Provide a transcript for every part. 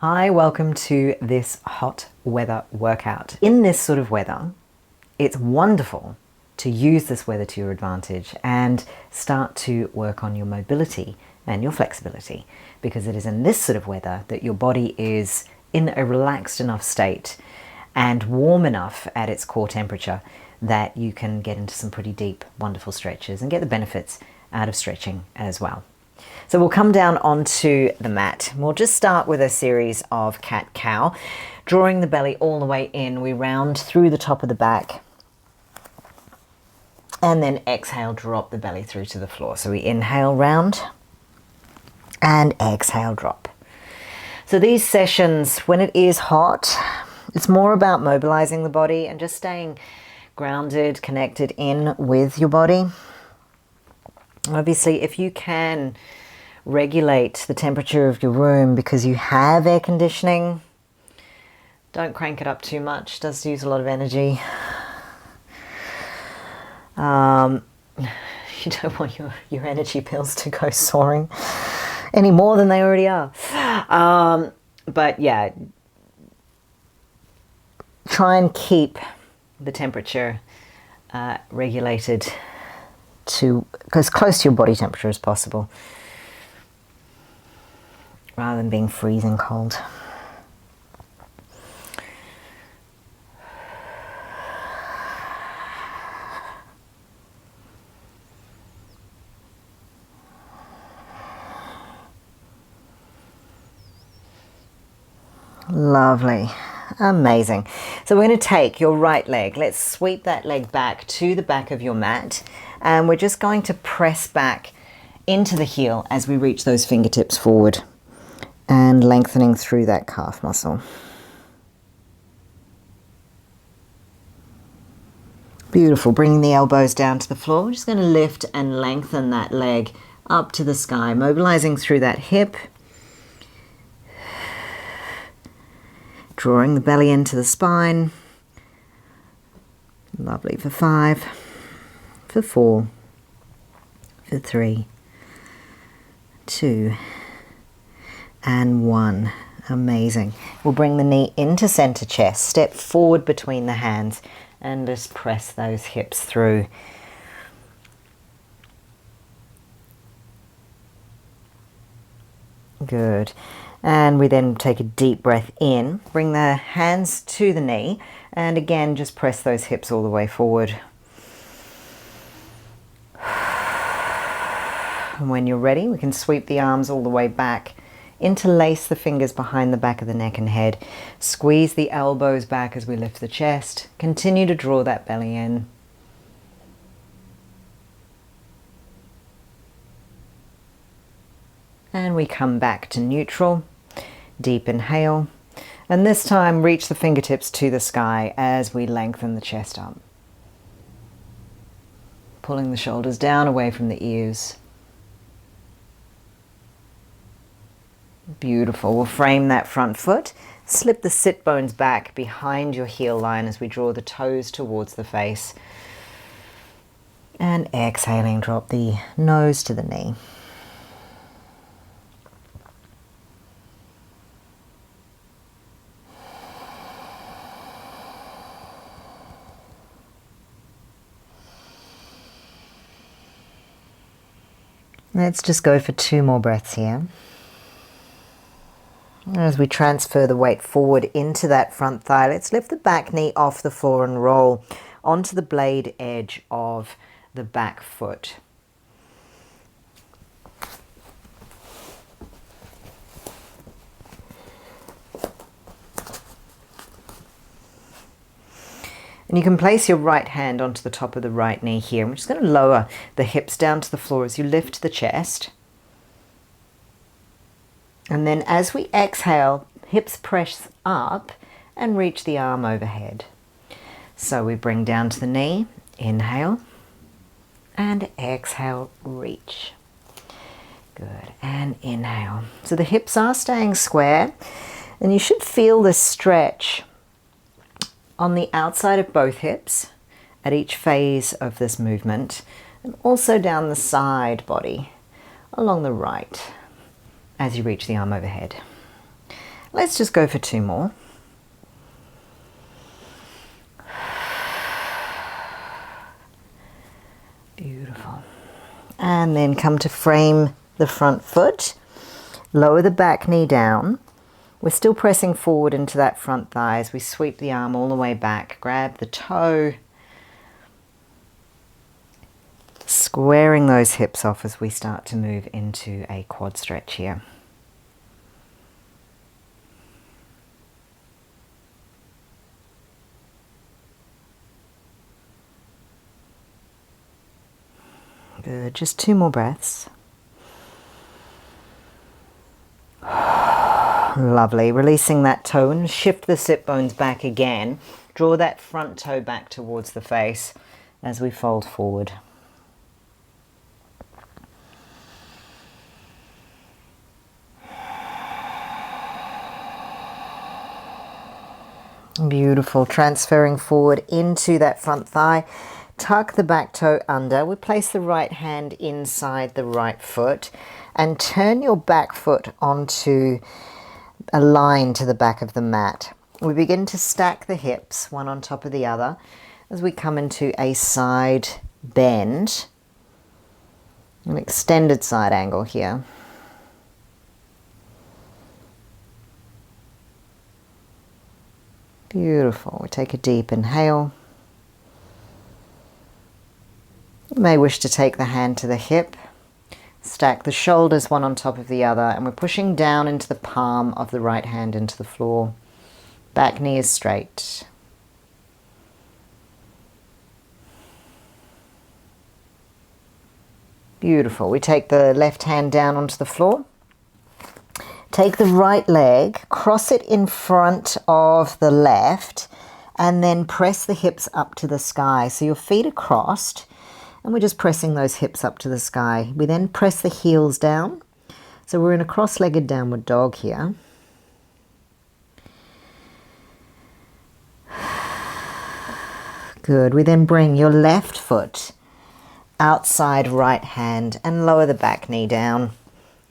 Hi, welcome to this hot weather workout. In this sort of weather, it's wonderful to use this weather to your advantage and start to work on your mobility and your flexibility, because it is in this sort of weather that your body is in a relaxed enough state and warm enough at its core temperature that you can get into some pretty deep, wonderful stretches and get the benefits out of stretching as well. So we'll come down onto the mat. We'll just start with a series of cat-cow. Drawing the belly all the way in, we round through the top of the back. And then exhale, drop the belly through to the floor. So we inhale, round, and exhale, drop. So these sessions, when it is hot, it's more about mobilizing the body and just staying grounded, connected in with your body. Obviously, if you can regulate the temperature of your room because you have air conditioning, don't crank it up too much. It does use a lot of energy. You don't want your energy bills to go soaring any more than they already are. But yeah, try and keep the temperature regulated to as close to your body temperature as possible, rather than being freezing cold. Lovely. Amazing. So we're going to take your right leg. Let's sweep that leg back to the back of your mat, and we're just going to press back into the heel as we reach those fingertips forward and lengthening through that calf muscle. Beautiful. Bringing the elbows down to the floor. We're just going to lift and lengthen that leg up to the sky, mobilizing through that hip. Drawing the belly into the spine. Lovely. For 5, for 4, for 3, 2, and 1. Amazing. We'll bring the knee into center chest, step forward between the hands, and just press those hips through. Good. And we then take a deep breath in, bring the hands to the knee, and again just press those hips all the way forward. And when you're ready, we can sweep the arms all the way back, interlace the fingers behind the back of the neck and head, squeeze the elbows back as we lift the chest, continue to draw that belly in. And we come back to neutral. Deep inhale, and this time reach the fingertips to the sky as we lengthen the chest up. Pulling the shoulders down away from the ears. Beautiful. We'll frame that front foot. Slip the sit bones back behind your heel line as we draw the toes towards the face. And exhaling, drop the nose to the knee. Let's just go for 2 more breaths here. As we transfer the weight forward into that front thigh, let's lift the back knee off the floor and roll onto the blade edge of the back foot. And you can place your right hand onto the top of the right knee here. We're just going to lower the hips down to the floor as you lift the chest. And then as we exhale, hips press up and reach the arm overhead. So we bring down to the knee, inhale, and exhale, reach. Good, and inhale. So the hips are staying square, and you should feel this stretch on the outside of both hips at each phase of this movement, and also down the side body along the right as you reach the arm overhead. Let's just go for 2 more. Beautiful. And then come to frame the front foot. Lower the back knee down. We're still pressing forward into that front thigh as we sweep the arm all the way back. Grab the toe. Squaring those hips off as we start to move into a quad stretch here. Good, just 2 more breaths. Lovely, releasing that toe and shift the sit bones back again. Draw that front toe back towards the face as we fold forward. Beautiful, transferring forward into that front thigh. Tuck the back toe under. We place the right hand inside the right foot and turn your back foot onto a line to the back of the mat. We begin to stack the hips one on top of the other as we come into a side bend, an extended side angle here. Beautiful. We take a deep inhale. You may wish to take the hand to the hip, stack the shoulders one on top of the other, and we're pushing down into the palm of the right hand into the floor. Back knee is straight. Beautiful. We take the left hand down onto the floor. Take the right leg, cross it in front of the left, and then press the hips up to the sky. So your feet are crossed, and we're just pressing those hips up to the sky. We then press the heels down. So we're in a cross-legged downward dog here. Good. We then bring your left foot outside right hand and lower the back knee down,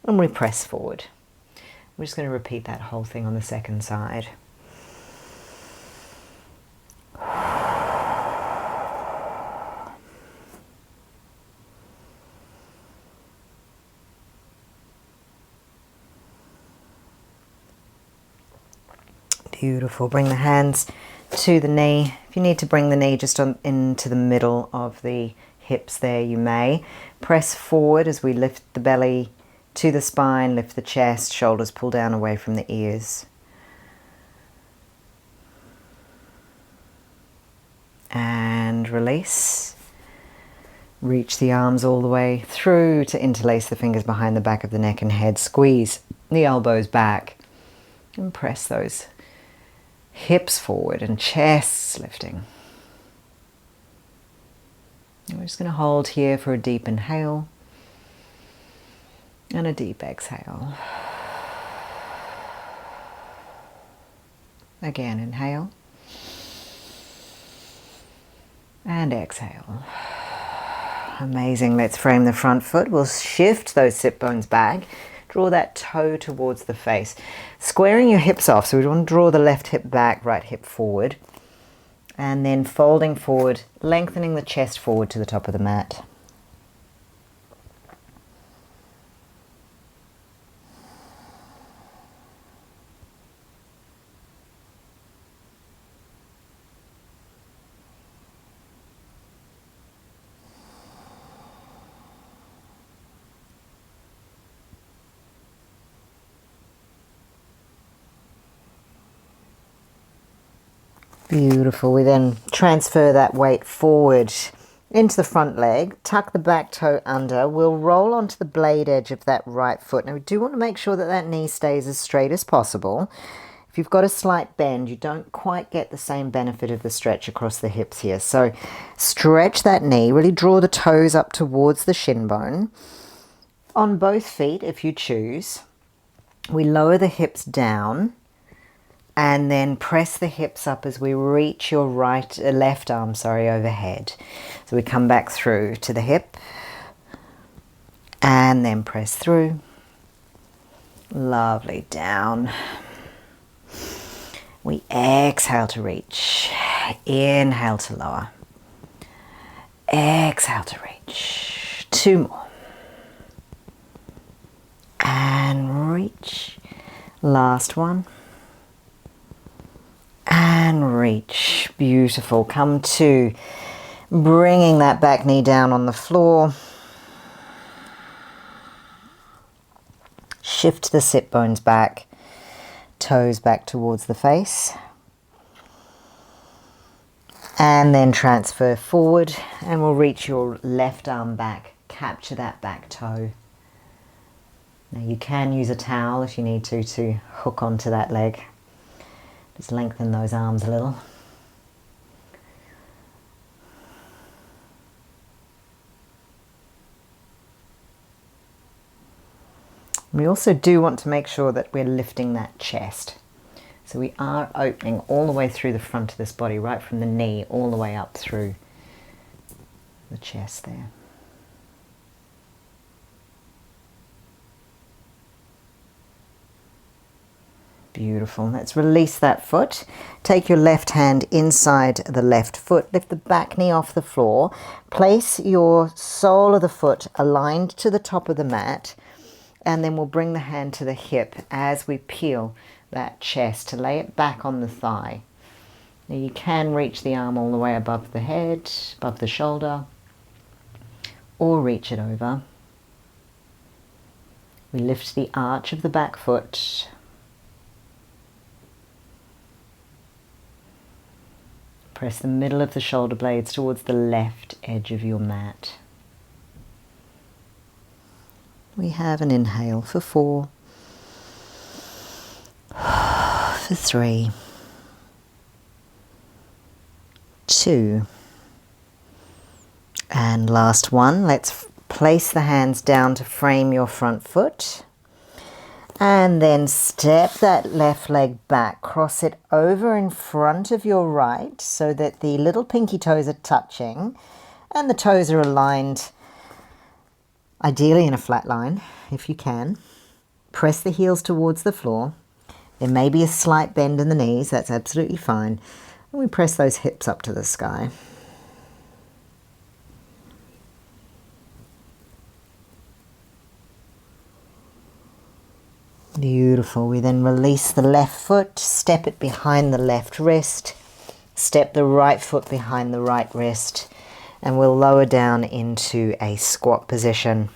and we press forward. We're just going to repeat that whole thing on the second side. Beautiful. Bring the hands to the knee. If you need to bring the knee just into the middle of the hips there, you may. Press forward as we lift the belly to the spine, lift the chest, shoulders pull down away from the ears. And release. Reach the arms all the way through to interlace the fingers behind the back of the neck and head. Squeeze the elbows back and press those hips forward and chests lifting. And we're just going to hold here for a deep inhale and a deep exhale. Again, inhale and exhale. Amazing. Let's frame the front foot. We'll shift those sit bones back. Draw that toe towards the face. Squaring your hips off. So we want to draw the left hip back, right hip forward. And then folding forward, lengthening the chest forward to the top of the mat. Beautiful. We then transfer that weight forward into the front leg, tuck the back toe under. We'll roll onto the blade edge of that right foot. Now we do want to make sure that that knee stays as straight as possible. If you've got a slight bend, you don't quite get the same benefit of the stretch across the hips here. So stretch that knee, really draw the toes up towards the shin bone. On both feet, if you choose, we lower the hips down and then press the hips up as we reach your left arm overhead. So we come back through to the hip and then press through. Lovely. Down We exhale to reach. Inhale to lower. Exhale to reach. 2 more. And reach. Last one. And reach. Beautiful. Come to bringing that back knee down on the floor. Shift the sit bones back. Toes back towards the face. And then transfer forward, and we'll reach your left arm back. Capture that back toe. Now you can use a towel if you need to hook onto that leg. Just lengthen those arms a little. We also do want to make sure that we're lifting that chest. So we are opening all the way through the front of this body, right from the knee all the way up through the chest there. Beautiful. Let's release that foot. Take your left hand inside the left foot. Lift the back knee off the floor. Place your sole of the foot aligned to the top of the mat. And then we'll bring the hand to the hip as we peel that chest to lay it back on the thigh. Now you can reach the arm all the way above the head, above the shoulder, or reach it over. We lift the arch of the back foot. Press the middle of the shoulder blades towards the left edge of your mat. We have an inhale for 4, for 3, 2, and last one. Let's place the hands down to frame your front foot, and then step that left leg back, cross it over in front of your right so that the little pinky toes are touching and the toes are aligned, ideally in a flat line if you can. Press the heels towards the floor. There may be a slight bend in the knees, that's absolutely fine. And we press those hips up to the sky. Beautiful. We then release the left foot, step it behind the left wrist, step the right foot behind the right wrist, and we'll lower down into a squat position.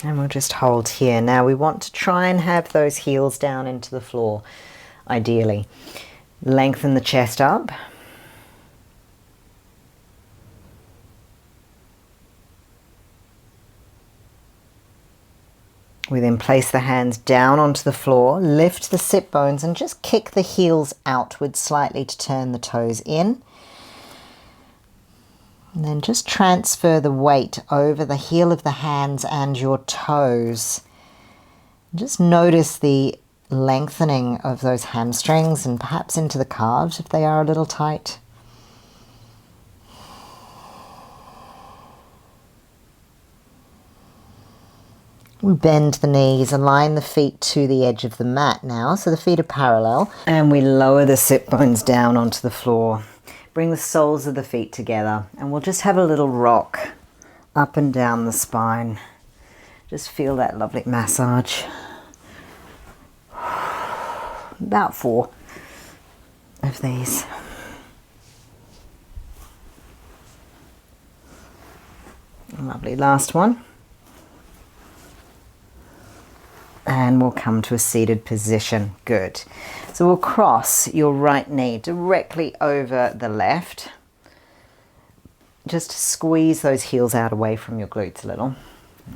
And we'll just hold here. Now we want to try and have those heels down into the floor, ideally. Lengthen the chest up. We then place the hands down onto the floor, lift the sit bones and just kick the heels outwards slightly to turn the toes in. And then just transfer the weight over the heel of the hands and your toes. Just notice the lengthening of those hamstrings and perhaps into the calves if they are a little tight. We bend the knees, align the feet to the edge of the mat now, so the feet are parallel. And we lower the sit bones down onto the floor. Bring the soles of the feet together and we'll just have a little rock up and down the spine. Just feel that lovely massage. About 4 of these. Lovely, last one. And we'll come to a seated position. Good. So we'll cross your right knee directly over the left. Just squeeze those heels out away from your glutes a little.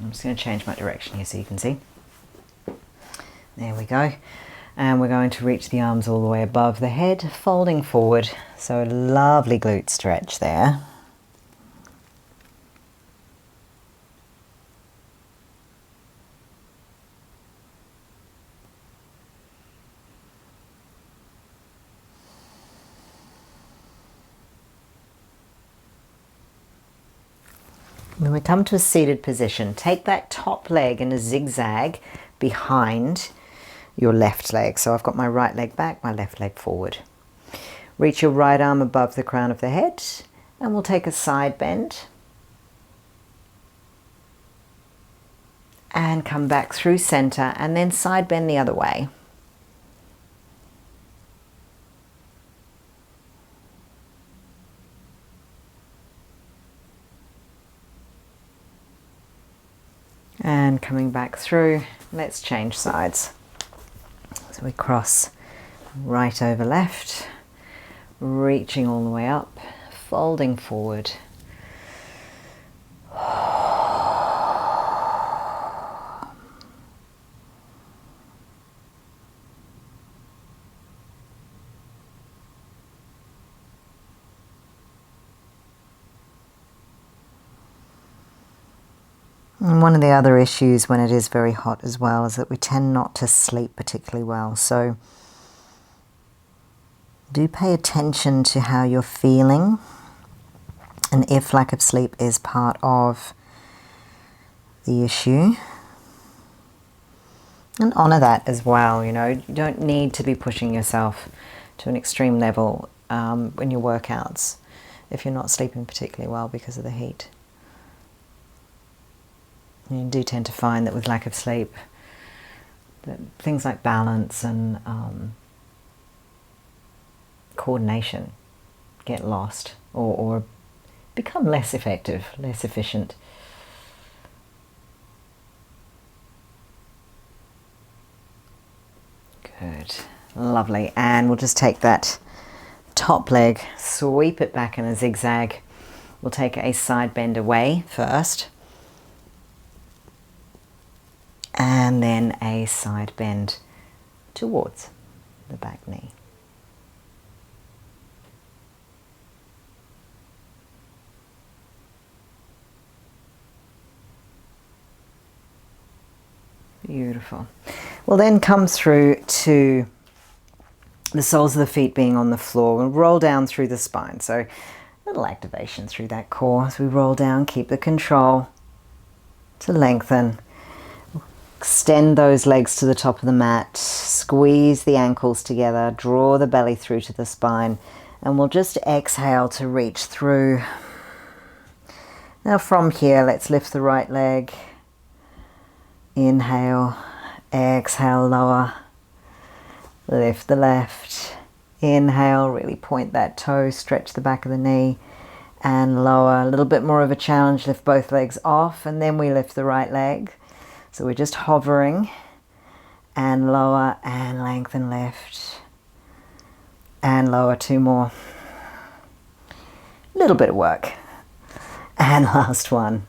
I'm just going to change my direction here so you can see. There we go. And we're going to reach the arms all the way above the head, folding forward. So a lovely glute stretch there. When we come to a seated position, take that top leg in a zigzag behind your left leg. So I've got my right leg back, my left leg forward. Reach your right arm above the crown of the head, and we'll take a side bend. And come back through center, and then side bend the other way. And coming back through, let's change sides. So we cross right over left, reaching all the way up, folding forward. And one of the other issues when it is very hot as well is that we tend not to sleep particularly well. So do pay attention to how you're feeling, and if lack of sleep is part of the issue, and honor that as well. You know, you don't need to be pushing yourself to an extreme level in your workouts if you're not sleeping particularly well because of the heat. You do tend to find that with lack of sleep, that things like balance and coordination get lost or become less effective, less efficient. Good, lovely. And we'll just take that top leg, sweep it back in a zigzag. We'll take a side bend away first, and then a side bend towards the back knee. Beautiful. We'll then come through to the soles of the feet being on the floor. We'll roll down through the spine. So a little activation through that core as we roll down. Keep the control to lengthen. Extend those legs to the top of the mat. Squeeze the ankles together. Draw the belly through to the spine. And we'll just exhale to reach through. Now from here, let's lift the right leg. Inhale, exhale, lower, lift the left, inhale, really point that toe, stretch the back of the knee, and lower. A little bit more of a challenge, lift both legs off, and then we lift the right leg. So we're just hovering, and lower, and lengthen, lift, and lower. Two more. Little bit of work. And last one.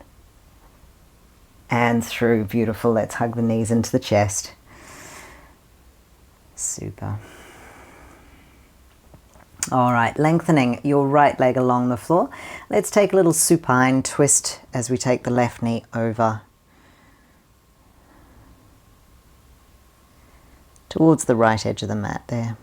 And through. Beautiful. Let's hug the knees into the chest. Super. All right, lengthening your right leg along the floor. Let's take a little supine twist as we take the left knee over towards the right edge of the mat there.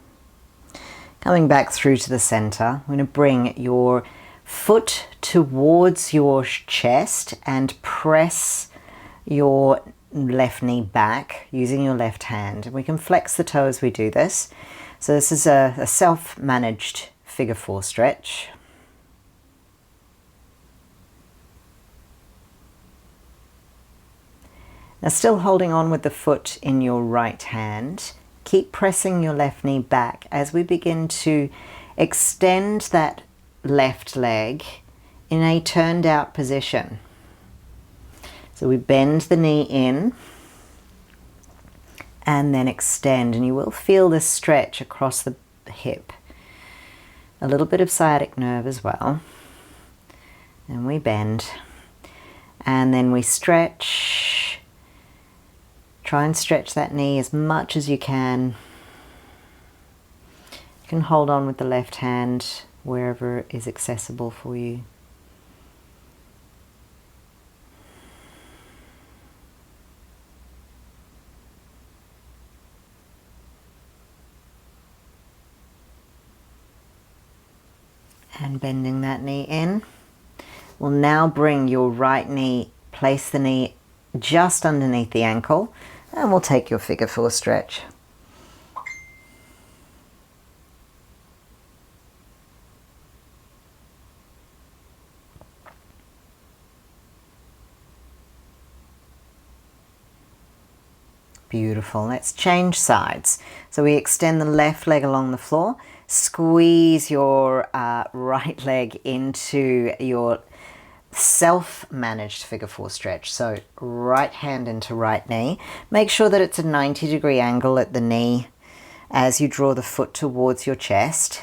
Coming back through to the center, I'm going to bring your foot towards your chest and press your left knee back using your left hand. We can flex the toe as we do this. So this is a self-managed figure four stretch. Now still holding on with the foot in your right hand, keep pressing your left knee back as we begin to extend that left leg in a turned out position. So we bend the knee in and then extend, and you will feel this stretch across the hip. A little bit of sciatic nerve as well. And we bend and then we stretch. Try and stretch that knee as much as you can. You can hold on with the left hand wherever is accessible for you. And bending that knee in. We'll now bring your right knee, place the knee just underneath the ankle, and we'll take your figure four stretch. Beautiful. Let's change sides. So we extend the left leg along the floor, squeeze your right leg into your self-managed figure four stretch. So right hand into right knee. Make sure that it's a 90-degree angle at the knee as you draw the foot towards your chest.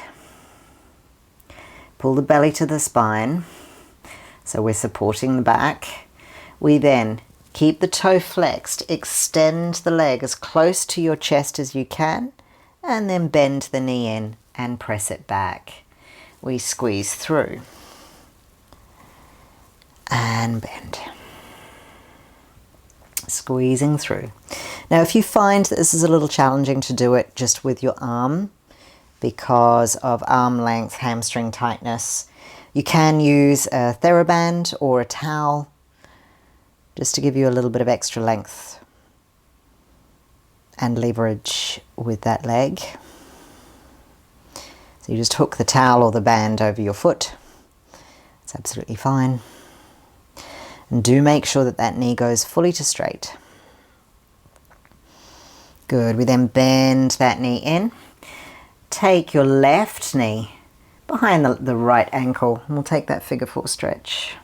Pull the belly to the spine. So we're supporting the back. We then keep the toe flexed, extend the leg as close to your chest as you can, and then bend the knee in and press it back. We squeeze through and bend. Squeezing through. Now if you find that this is a little challenging to do it just with your arm because of arm length, hamstring tightness, you can use a TheraBand or a towel just to give you a little bit of extra length and leverage with that leg. So you just hook the towel or the band over your foot. It's absolutely fine. And do make sure that that knee goes fully to straight. Good. We then bend that knee in. Take your left knee behind the right ankle, and we'll take that figure four stretch.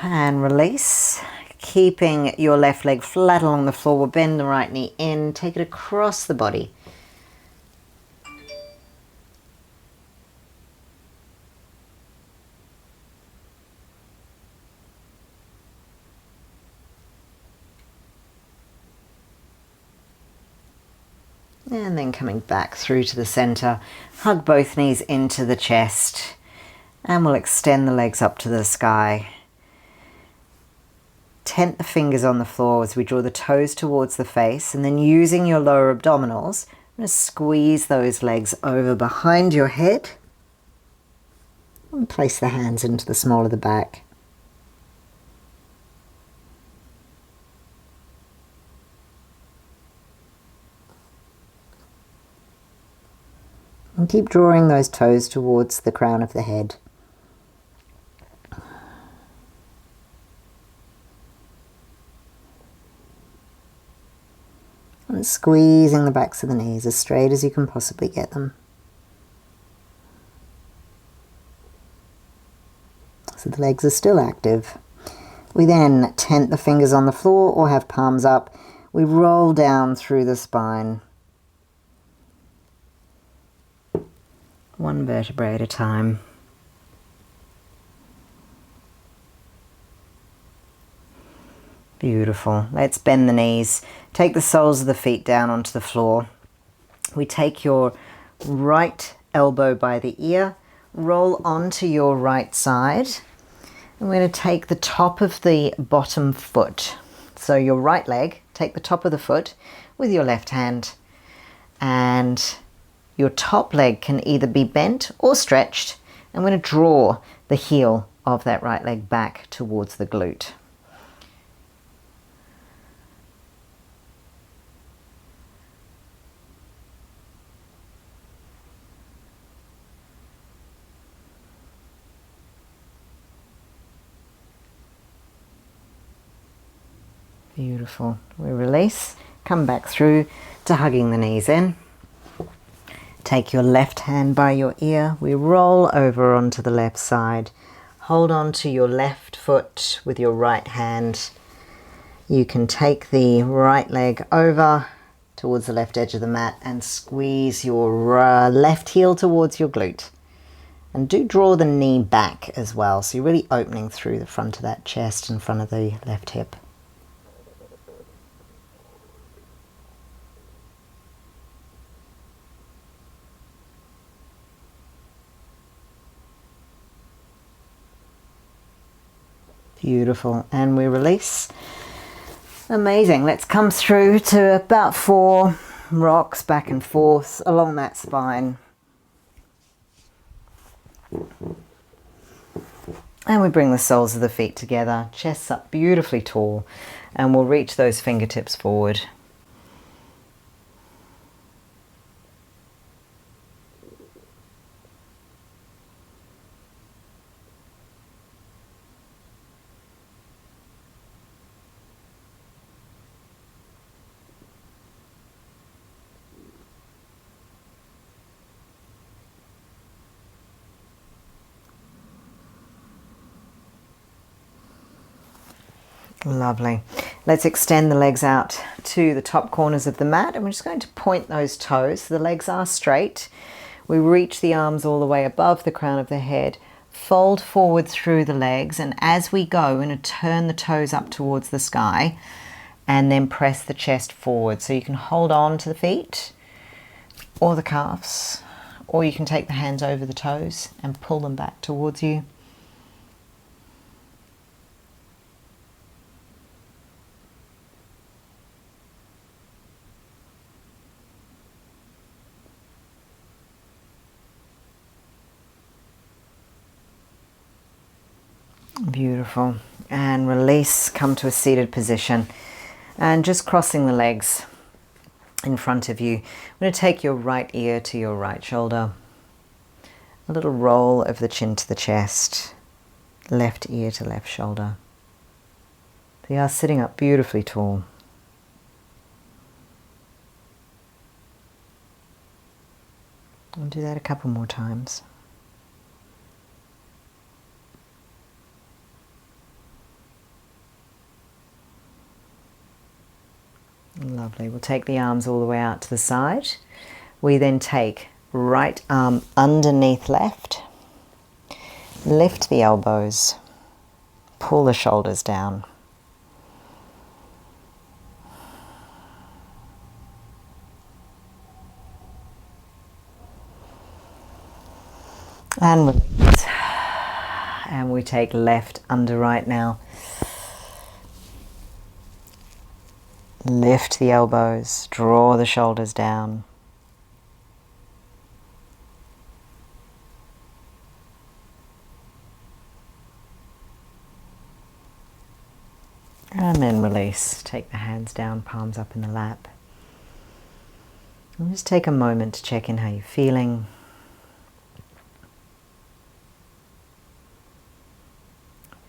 And release. Keeping your left leg flat along the floor, we'll bend the right knee in, take it across the body. And then coming back through to the center, hug both knees into the chest, and we'll extend the legs up to the sky. Tent the fingers on the floor as we draw the toes towards the face, and then using your lower abdominals, I'm going to squeeze those legs over behind your head and place the hands into the small of the back. And keep drawing those toes towards the crown of the head. And squeezing the backs of the knees as straight as you can possibly get them. So the legs are still active. We then tent the fingers on the floor or have palms up. We roll down through the spine. One vertebrae at a time. Beautiful. Let's bend the knees. Take the soles of the feet down onto the floor. We take your right elbow by the ear, roll onto your right side. And we're going to take the top of the bottom foot. So your right leg, take the top of the foot with your left hand, and your top leg can either be bent or stretched. I'm going to draw the heel of that right leg back towards the glute. Beautiful. We release, come back through to hugging the knees in. Take your left hand by your ear. We roll over onto the left side. Hold on to your left foot with your right hand. You can take the right leg over towards the left edge of the mat and squeeze your left heel towards your glute. And do draw the knee back as well. So you're really opening through the front of that chest and front of the left hip. Beautiful. And we release. Amazing. Let's come through to about 4 rocks back and forth along that spine. And we bring the soles of the feet together, chests up beautifully tall, and we'll reach those fingertips forward. Lovely. Let's extend the legs out to the top corners of the mat, and we're just going to point those toes so the legs are straight. We reach the arms all the way above the crown of the head, fold forward through the legs, and as we go, we're going to turn the toes up towards the sky and then press the chest forward. So you can hold on to the feet or the calves, or you can take the hands over the toes and pull them back towards you. Beautiful. And release, come to a seated position and just crossing the legs in front of you. I'm going to take your right ear to your right shoulder. A little roll of the chin to the chest. Left ear to left shoulder. They are sitting up beautifully tall. I'll do that a couple more times. Lovely. We'll take the arms all the way out to the side. We then take right arm underneath left. Lift the elbows. Pull the shoulders down. And release. And we take left under right now. Lift the elbows, draw the shoulders down. And then release. Take the hands down, palms up in the lap. And just take a moment to check in how you're feeling.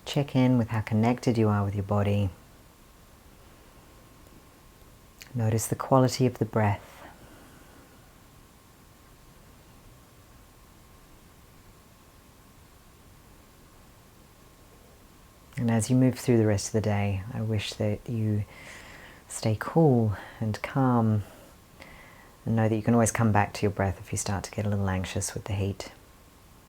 Check in with how connected you are with your body. Notice the quality of the breath. And as you move through the rest of the day, I wish that you stay cool and calm, and know that you can always come back to your breath if you start to get a little anxious with the heat.